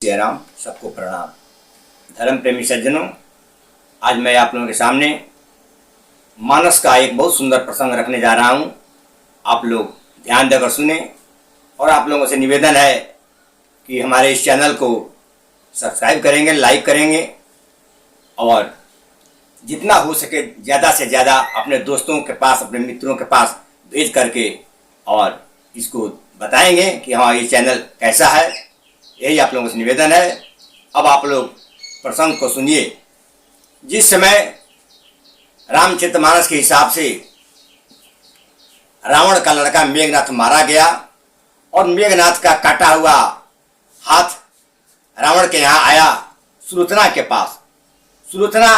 जय राम। सबको प्रणाम। धर्म प्रेमी सज्जनों, आज मैं आप लोगों के सामने मानस का एक बहुत सुंदर प्रसंग रखने जा रहा हूं। आप लोग ध्यान देकर सुने और आप लोगों से निवेदन है कि हमारे इस चैनल को सब्सक्राइब करेंगे, लाइक करेंगे और जितना हो सके ज़्यादा से ज़्यादा अपने दोस्तों के पास, अपने मित्रों के पास भेज करके और इसको बताएंगे कि हाँ, ये चैनल कैसा है। यही आप लोगों से निवेदन है। अब आप लोग प्रसंग को सुनिए। जिस समय रामचरितमानस के हिसाब से रावण का लड़का मेघनाथ मारा गया और मेघनाथ का काटा हुआ हाथ रावण के यहाँ आया सुलोचना के पास। सुलोचना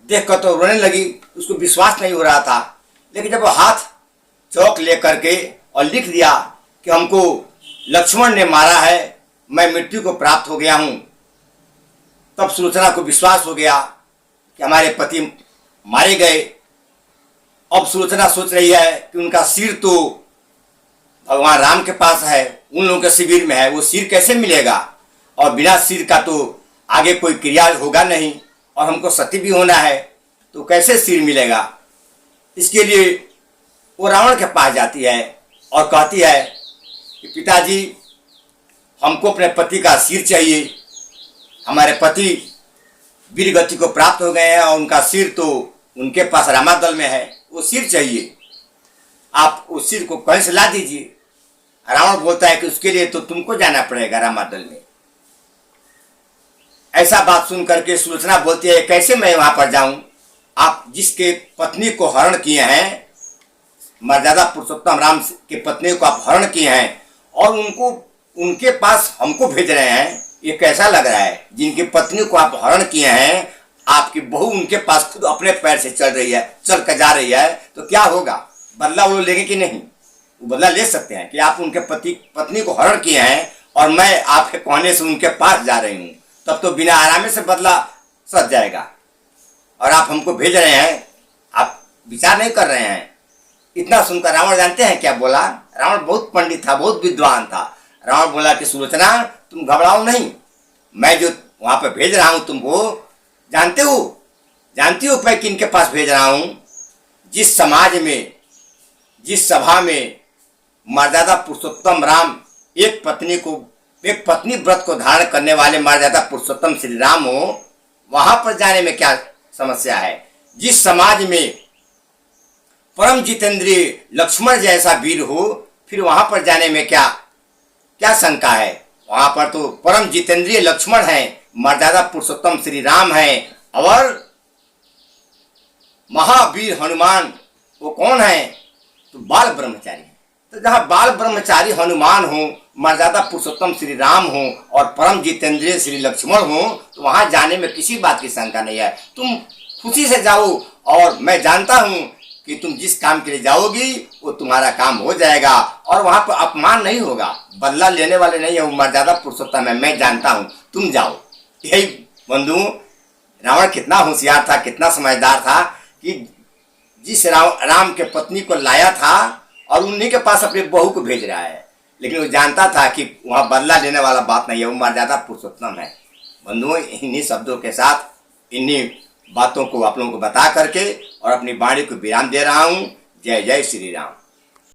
देखकर तो रोने लगी, उसको विश्वास नहीं हो रहा था। लेकिन जब वो हाथ चौक लेकर के और लिख दिया कि हमको लक्ष्मण ने मारा है, मैं मृत्यु को प्राप्त हो गया हूं, तब सुलोचना को विश्वास हो गया कि हमारे पति मारे गए। अब सुलोचना सोच रही है कि उनका सिर तो भगवान राम के पास है, उन लोगों के शिविर में है, वो सिर कैसे मिलेगा? और बिना सिर का तो आगे कोई क्रिया होगा नहीं और हमको सती भी होना है, तो कैसे सिर मिलेगा? इसके लिए वो रावण के पास जाती है और कहती है कि पिताजी, हमको अपने पति का सिर चाहिए। हमारे पति वीर गति को प्राप्त हो गए हैं और उनका सिर तो उनके पास रामादल में है, वो सिर चाहिए। आप उस सिर को कहीं से ला दीजिए। रावण बोलता है कि उसके लिए तो तुमको जाना पड़ेगा रामादल में। ऐसा बात सुन करके सुलोचना बोलती है, कैसे मैं वहां पर जाऊं? आप जिसके पत्नी को हरण किए हैं, मर्यादा पुरुषोत्तम राम के पत्नी को आप हरण किए हैं और उनके पास हमको भेज रहे हैं, ये कैसा लग रहा है? जिनकी पत्नी को आप हरण किए हैं, आपकी बहू उनके पास खुद अपने पैर से चल कर जा रही है, तो क्या होगा? बदला वो लेंगे कि नहीं? वो बदला ले सकते हैं कि आप उनके पत्नी को हरण किए हैं और मैं आपके कहने से उनके पास जा रही हूँ, तब तो बिना आराम से बदला सज जाएगा। और आप हमको भेज रहे हैं, आप विचार नहीं कर रहे हैं। इतना सुनकर रावण जानते हैं क्या बोला? रावण बहुत पंडित था, बहुत विद्वान था। रावण बोला कि सुलोचना, तुम घबराओ नहीं, मैं जो वहां पर भेज रहा हूं तुमको, जानती हो मैं किन के पास भेज रहा हूं? जिस समाज में, जिस सभा में मर्यादा पुरुषोत्तम राम एक पत्नी व्रत को धारण करने वाले मर्यादा पुरुषोत्तम श्री राम हो, वहां पर जाने में क्या समस्या है? जिस समाज में परम जितेंद्रिय लक्ष्मण जैसा वीर हो, फिर वहां पर जाने में क्या शंका है? वहां पर तो परम जितेंद्रिय लक्ष्मण है, मर्यादा पुरुषोत्तम श्री राम है और महावीर हनुमान वो कौन है? तो बाल ब्रह्मचारी है। तो जहां बाल ब्रह्मचारी हनुमान हो, मर्यादा पुरुषोत्तम श्री राम हो और परम जितेंद्रिय श्री लक्ष्मण हो, तो वहां जाने में किसी बात की शंका नहीं है। तुम खुशी से जाओ और मैं जानता हूं कि तुम जिस काम के लिए जाओगी वो तुम्हारा काम हो जाएगा और वहां पर अपमान नहीं होगा। बदला लेने वाले नहीं है, वो मर्यादा पुरुषोत्तम है, मैं जानता हूं, तुम जाओ। यही बंधु, रावण कितना होशियार था, कितना समझदार था कि जिस राम के पत्नी को लाया था और उन्हीं के पास अपने बहू को भेज रहा है, लेकिन वो जानता था कि वहां बदला लेने वाला बात नहीं है, वो मर्यादा पुरुषोत्तम है। बंधुओं, इन्हीं शब्दों के साथ, इन्हीं बातों को आप लोगों को बता करके और अपनी वाणी को विराम दे रहा हूं। जय जय श्री राम।